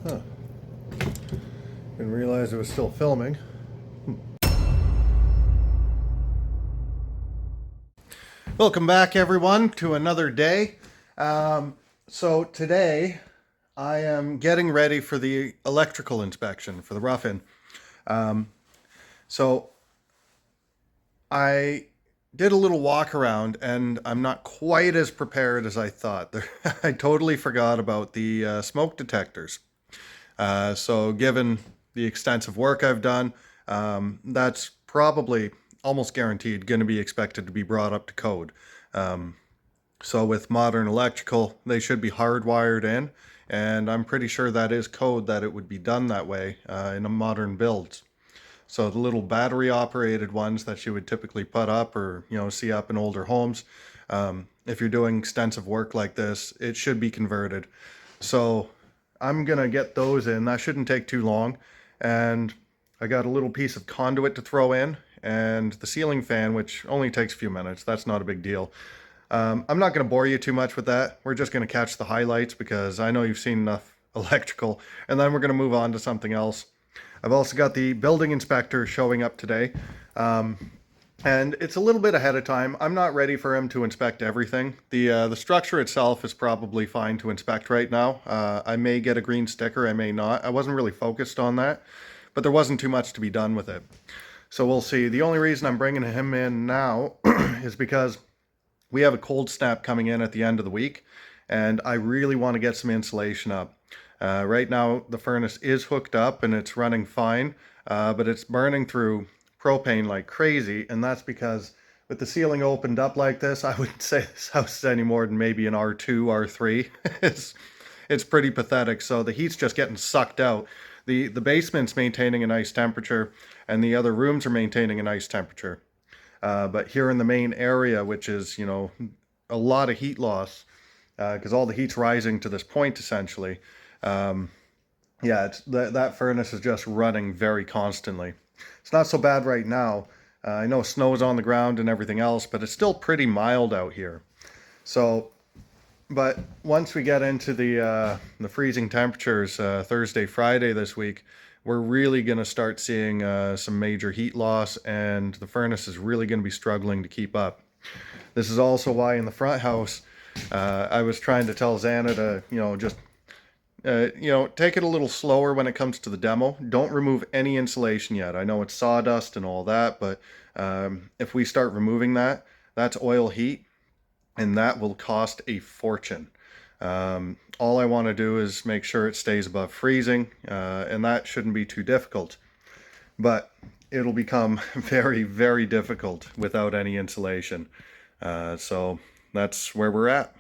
Huh. Didn't realize it was still filming. Welcome back, everyone, to another day. So today I am getting ready for the electrical inspection for the rough-in. So I did a little walk around and I'm not quite as prepared as I thought. I totally forgot about the smoke detectors. So given the extensive work I've done, that's probably almost guaranteed going to be expected to be brought up to code. So with modern electrical, they should be hardwired in, and I'm pretty sure that is code that it would be done that way in a modern builds. So the little battery operated ones that you would typically put up or see up in older homes, if you're doing extensive work like this, it should be converted. So I'm gonna get those in. That shouldn't take too long. And I got a little piece of conduit to throw in and the ceiling fan, which only takes a few minutes. That's not a big deal. I'm not going to bore you too much with that. We're just going to catch the highlights because I know you've seen enough electrical, and then we're going to move on to something else. I've also got the building inspector showing up today, and it's a little bit ahead of time. I'm not ready for him to inspect everything. The structure itself is probably fine to inspect right now. I may get a green sticker, I may not. I wasn't really focused on that, but there wasn't too much to be done with it. So we'll see. The only reason I'm bringing him in now is because we have a cold snap coming in at the end of the week, and I really want to get some insulation up. Right now, the furnace is hooked up and it's running fine, but it's burning through propane like crazy, and that's because with the ceiling opened up like this, I wouldn't say this house is any more than maybe an R2, R3. It's pretty pathetic, so the heat's just getting sucked out. The basement's maintaining a nice temperature, and the other rooms are maintaining a nice temperature. But here in the main area, which is, a lot of heat loss, because all the heat's rising to this point, essentially. That furnace is just running very constantly. It's not so bad right now. I know snow's on the ground and everything else, but it's still pretty mild out here. So, but once we get into the freezing temperatures, Thursday, Friday this week, we're really going to start seeing some major heat loss, and the furnace is really going to be struggling to keep up. This is also why in the front house, I was trying to tell Xana to, just, take it a little slower when it comes to the demo. Don't remove any insulation yet. I know it's sawdust and all that, but if we start removing that, that's oil heat, and that will cost a fortune. All I want to do is make sure it stays above freezing, and that shouldn't be too difficult. But it'll become very, very difficult without any insulation. So that's where we're at.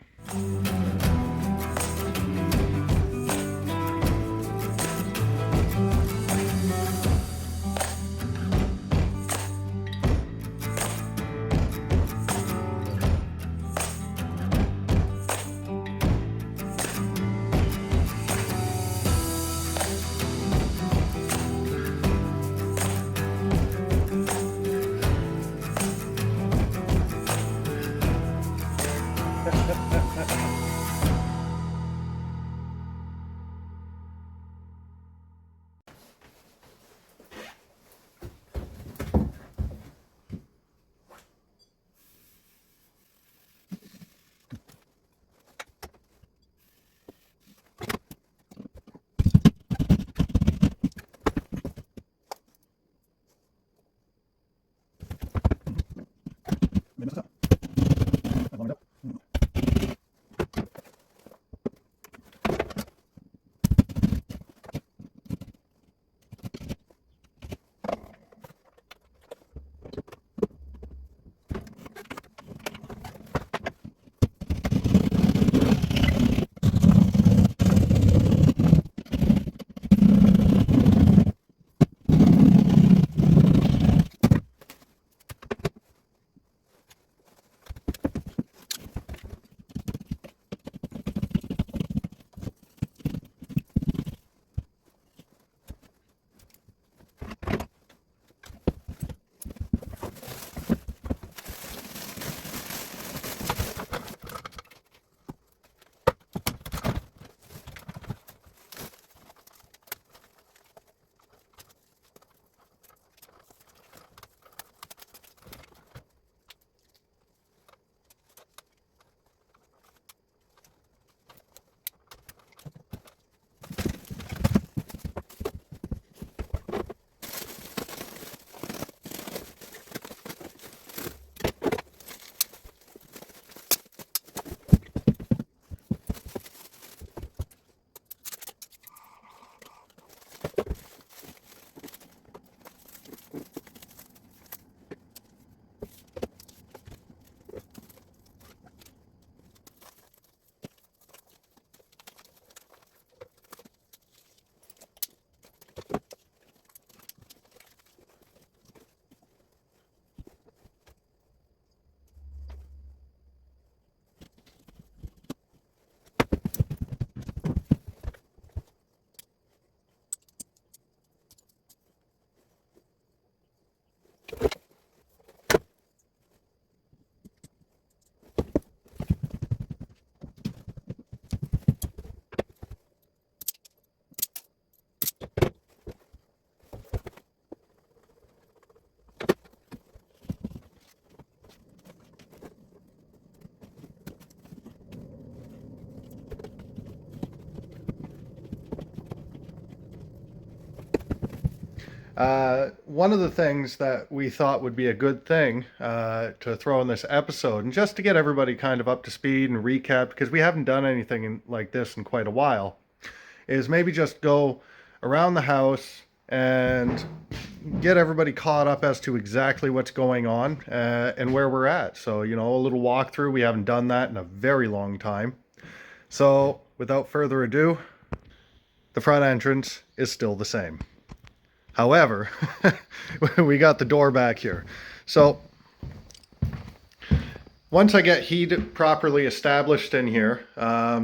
One of the things that we thought would be a good thing to throw in this episode, and just to get everybody kind of up to speed and recap, because we haven't done anything like this in quite a while, is maybe just go around the house and get everybody caught up as to exactly what's going on and where we're at. So, you know, a little walkthrough. We haven't done that in a very long time. So, without further ado, the front entrance is still the same. However, we got the door back here. So, once I get heat properly established in here,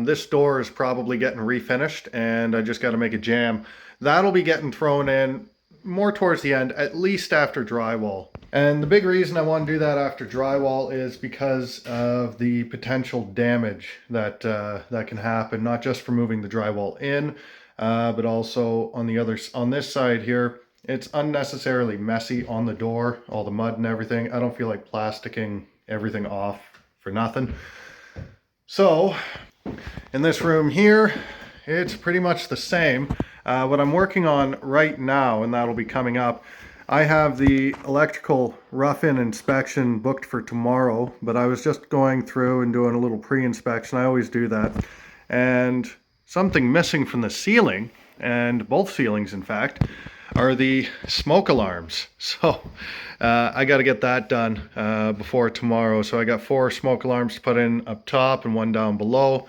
this door is probably getting refinished, and I just got to make a jamb. That'll be getting thrown in more towards the end, at least after drywall. And the big reason I want to do that after drywall is because of the potential damage that that can happen, not just from moving the drywall in, but also on this side here. It's unnecessarily messy on the door, all the mud and everything. I don't feel like plasticking everything off for nothing. So in this room here, it's pretty much the same. What I'm working on right now, and that'll be coming up, I have the electrical rough-in inspection booked for tomorrow, but I was just going through and doing a little pre-inspection. I always do that. And something missing from the ceiling, and both ceilings in fact, are the smoke alarms. So I got to get that done before tomorrow. So I got 4 smoke alarms to put in up top and 1 down below.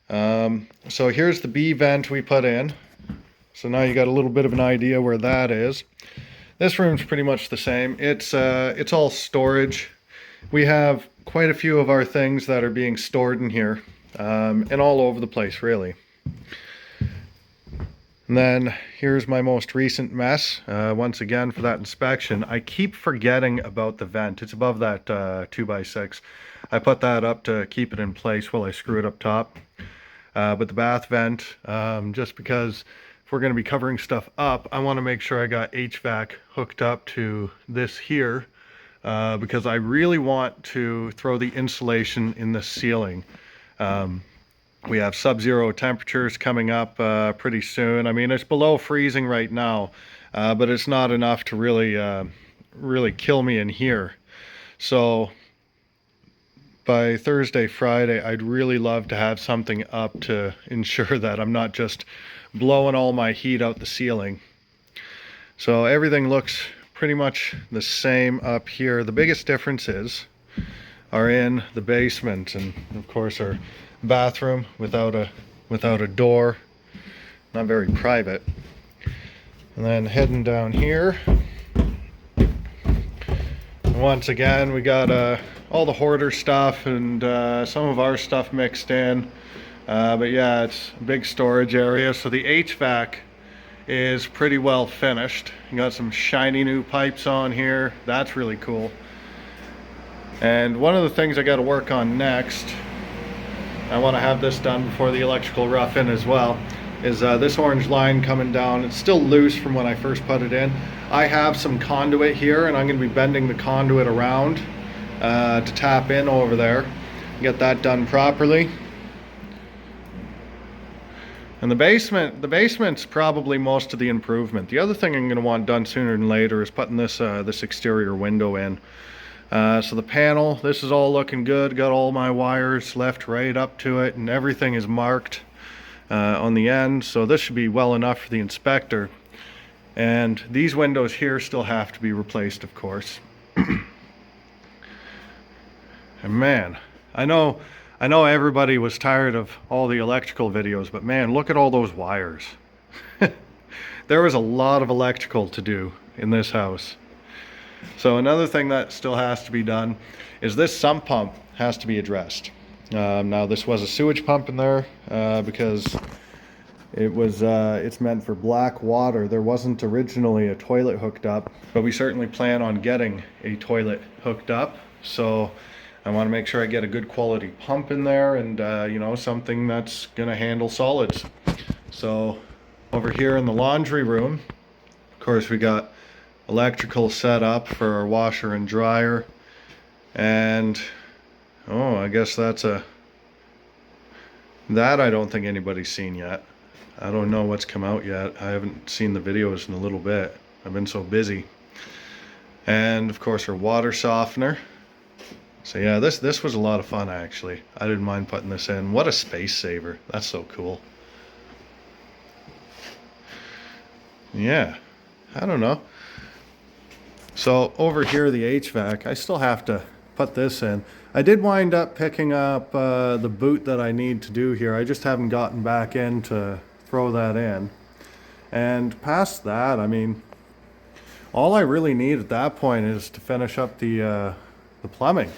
So here's the B vent we put in. So now you got a little bit of an idea where that is. This room's pretty much the same. It's all storage. We have quite a few of our things that are being stored in here, and all over the place really. And then here's my most recent mess. Once again, for that inspection, I keep forgetting about the vent. It's above that 2x6. I put that up to keep it in place while I screw it up top. But the bath vent, just because if we're going to be covering stuff up, I want to make sure I got HVAC hooked up to this here, because I really want to throw the insulation in the ceiling. We have sub-zero temperatures coming up pretty soon. I mean, it's below freezing right now, but it's not enough to really kill me in here. So by Thursday, Friday, I'd really love to have something up to ensure that I'm not just blowing all my heat out the ceiling. So everything looks pretty much the same up here. The biggest differences are in the basement, and of course our bathroom without a door, not very private. And then heading down here, once again we got all the hoarder stuff and some of our stuff mixed in, but yeah, it's a big storage area. So the HVAC is pretty well finished. You got some shiny new pipes on here. That's really cool. And one of the things I got to work on next, I want to have this done before the electrical rough-in as well, is this orange line coming down. It's still loose from when I first put it in. I have some conduit here, and I'm going to be bending the conduit around to tap in over there, get that done properly. And the basement's probably most of the improvement. The other thing I'm going to want done sooner than later is putting this this exterior window in. So the panel, this is all looking good. Got all my wires left right up to it, and everything is marked on the end. So this should be well enough for the inspector. And these windows here still have to be replaced, of course. And man, I know everybody was tired of all the electrical videos, but man, look at all those wires. There was a lot of electrical to do in this house. So another thing that still has to be done is this sump pump has to be addressed. Now this was a sewage pump in there because it's meant for black water. There wasn't originally a toilet hooked up, but we certainly plan on getting a toilet hooked up. So I want to make sure I get a good quality pump in there, and you know, something that's gonna handle solids. So over here in the laundry room, of course, we got electrical set up for our washer and dryer, and oh, I guess that I don't think anybody's seen yet. I don't know what's come out yet. I haven't seen the videos in a little bit. I've been so busy. And of course our water softener. So yeah, this was a lot of fun actually. I didn't mind putting this in. What a space saver. That's so cool. Yeah, I don't know. So over here, the HVAC, I still have to put this in. I did wind up picking up the boot that I need to do here. I just haven't gotten back in to throw that in. And past that, I mean, all I really need at that point is to finish up the plumbing,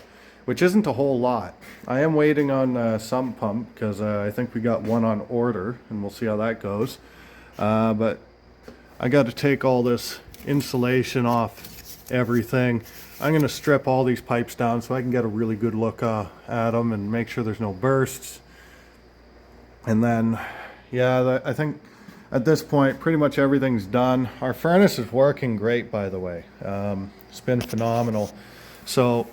which isn't a whole lot. I am waiting on a sump pump because I think we got one on order, and we'll see how that goes. But I got to take all this insulation off everything. I'm going to strip all these pipes down so I can get a really good look at them and make sure there's no bursts. And then, yeah, I think at this point pretty much everything's done. Our furnace is working great, by the way. It's been phenomenal. So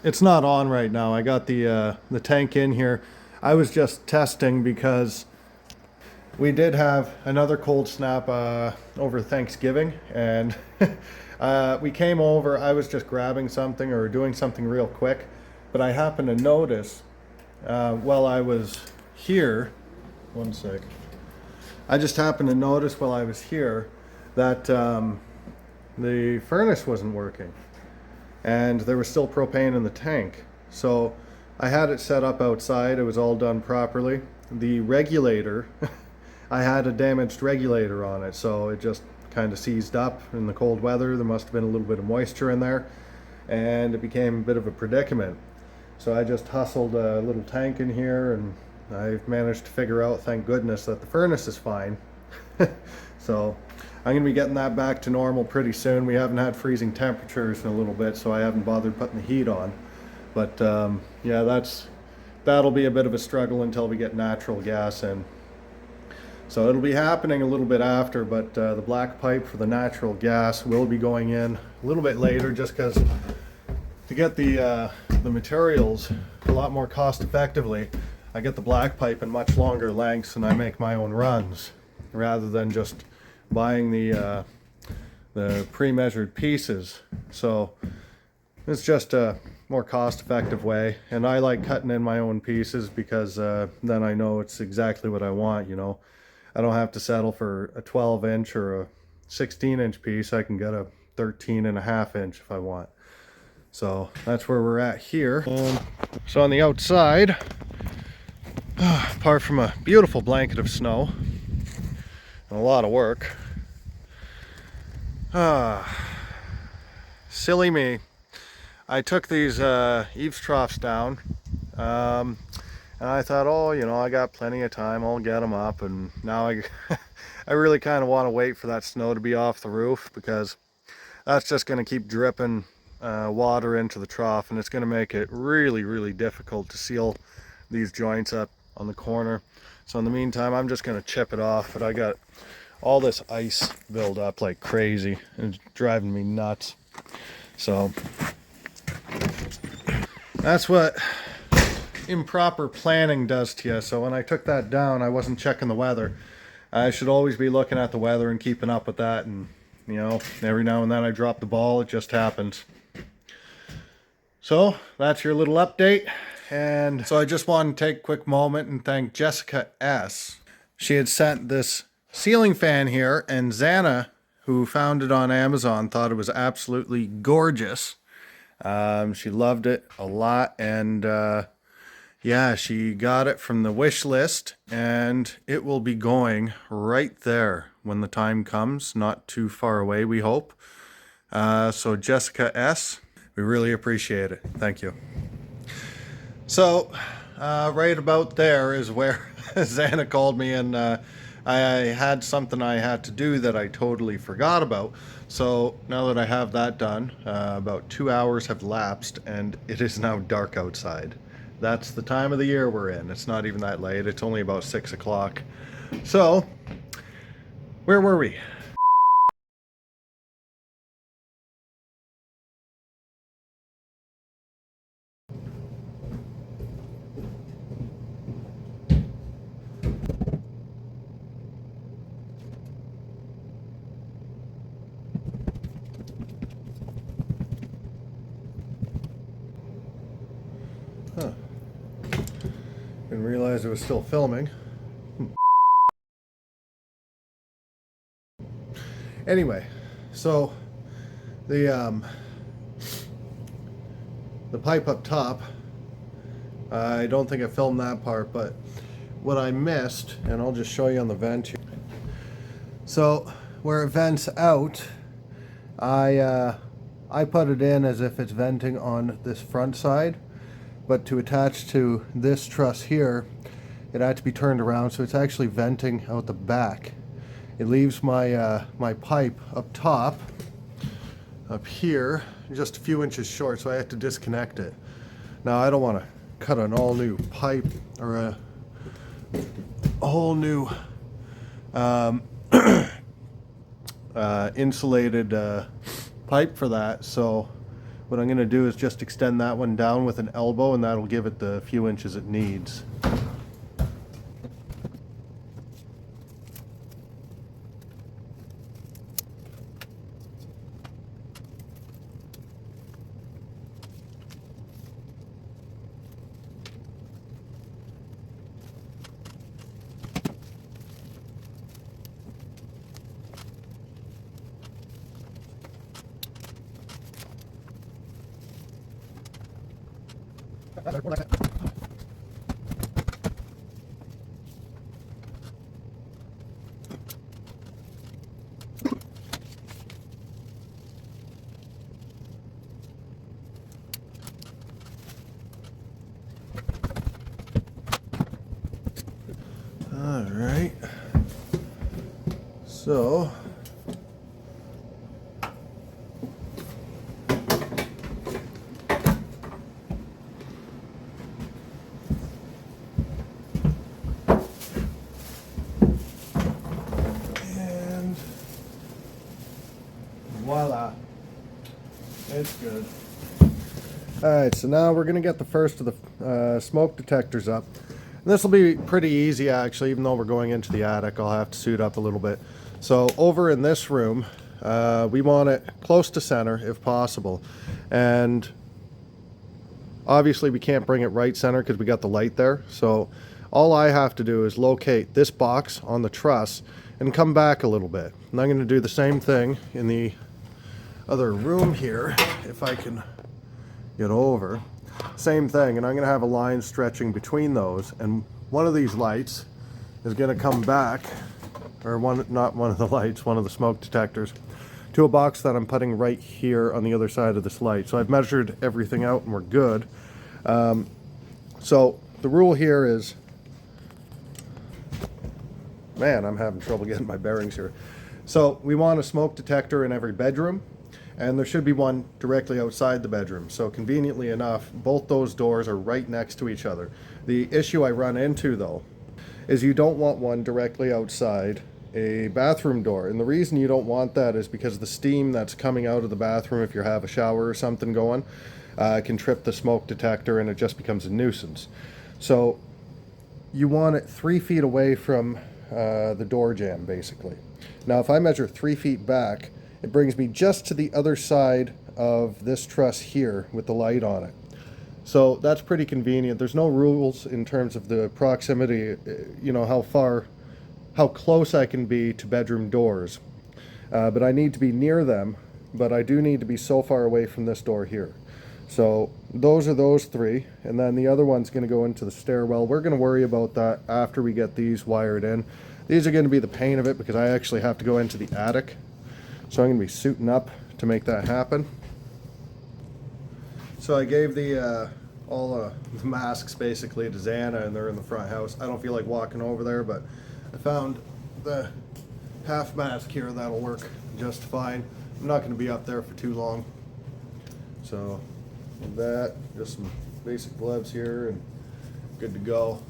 it's not on right now. I got the tank in here. I was just testing because we did have another cold snap over Thanksgiving, and we came over. I was just grabbing something or doing something real quick, but I happened to notice while I was here, one sec. I just happened to notice while I was here that the furnace wasn't working, and there was still propane in the tank. So I had it set up outside. It was all done properly. The regulator, I had a damaged regulator on it, so it just kind of seized up in the cold weather. There must have been a little bit of moisture in there, and it became a bit of a predicament. So I just hustled a little tank in here, and I've managed to figure out, thank goodness, that the furnace is fine. So I'm going to be getting that back to normal pretty soon. We haven't had freezing temperatures in a little bit, so I haven't bothered putting the heat on. But yeah, that'll be a bit of a struggle until we get natural gas in. So it'll be happening a little bit after, but the black pipe for the natural gas will be going in a little bit later, just because to get the materials a lot more cost effectively, I get the black pipe in much longer lengths and I make my own runs rather than just buying the pre-measured pieces. So it's just a more cost-effective way, and I like cutting in my own pieces because then I know it's exactly what I want, you know. I don't have to settle for a 12-inch or a 16-inch piece. I can get a 13.5-inch if I want. So that's where we're at here. So on the outside, apart from a beautiful blanket of snow and a lot of work, silly me, I took these eaves troughs down, and I thought, oh, you know, I got plenty of time, I'll get them up. And now I really kind of want to wait for that snow to be off the roof, because that's just going to keep dripping water into the trough, and it's going to make it really, really difficult to seal these joints up on the corner. So in the meantime, I'm just going to chip it off, but I got all this ice built up like crazy, and it's driving me nuts. So that's what improper planning does to you. So when I took that down, I wasn't checking the weather. I should always be looking at the weather and keeping up with that, and you know, every now and then I drop the ball. It just happens. So that's your little update. And so I just wanted to take a quick moment and thank Jessica S. She had sent this ceiling fan here, and Xana, who found it on Amazon, thought it was absolutely gorgeous. She loved it a lot, and yeah, she got it from the wish list, and it will be going right there when the time comes, not too far away, we hope. So Jessica S., we really appreciate it. Thank you. So right about there is where Xana called me, and I had something I had to do that I totally forgot about. So now that I have that done, about 2 hours have lapsed, and it is now dark outside. That's the time of the year we're in. It's not even that late. It's only about 6 o'clock. So, where were we? Didn't realize it was still filming. Anyway, so the pipe up top, I don't think I filmed that part, but what I missed, and I'll just show you on the vent here. So where it vents out, I put it in as if it's venting on this front side, but to attach to this truss here, it had to be turned around, so it's actually venting out the back. It leaves my my pipe up top, up here, just a few inches short, so I have to disconnect it. Now I don't want to cut an all new pipe or a whole new insulated pipe for that, so what I'm going to do is just extend that one down with an elbow, and that'll give it the few inches it needs. All right, so and voila, it's good. All right, so now we're gonna get the first of the smoke detectors up. This will be pretty easy actually, even though we're going into the attic. I'll have to suit up a little bit. So over in this room, we want it close to center if possible. And obviously we can't bring it right center because we got the light there. So all I have to do is locate this box on the truss and come back a little bit. And I'm going to do the same thing in the other room here, if I can get over. Same thing, and I'm going to have a line stretching between those, and one of these lights is going to come back, or not one of the lights, one of the smoke detectors, to a box that I'm putting right here on the other side of this light. So I've measured everything out and we're good. So the rule here is, man, I'm having trouble getting my bearings here. So we want a smoke detector in every bedroom, and there should be one directly outside the bedroom. So conveniently enough, both those doors are right next to each other. The issue I run into though is you don't want one directly outside a bathroom door. And the reason you don't want that is because the steam that's coming out of the bathroom, if you have a shower or something going, can trip the smoke detector and it just becomes a nuisance. So you want it 3 feet away from the door jamb basically. Now if I measure 3 feet back, it brings me just to the other side of this truss here with the light on it. So that's pretty convenient. There's no rules in terms of the proximity, you know, how close I can be to bedroom doors. But I need to be near them, but I do need to be so far away from this door here. So those are those three, and then the other one's going to go into the stairwell. We're going to worry about that after we get these wired in. These are going to be the pain of it because I actually have to go into the attic. So I'm going to be suiting up to make that happen. So I gave the all the masks basically to Xana, and they're in the front house. I don't feel like walking over there, but I found the half mask here that'll work just fine. I'm not going to be up there for too long. So with that, just some basic gloves here and good to go.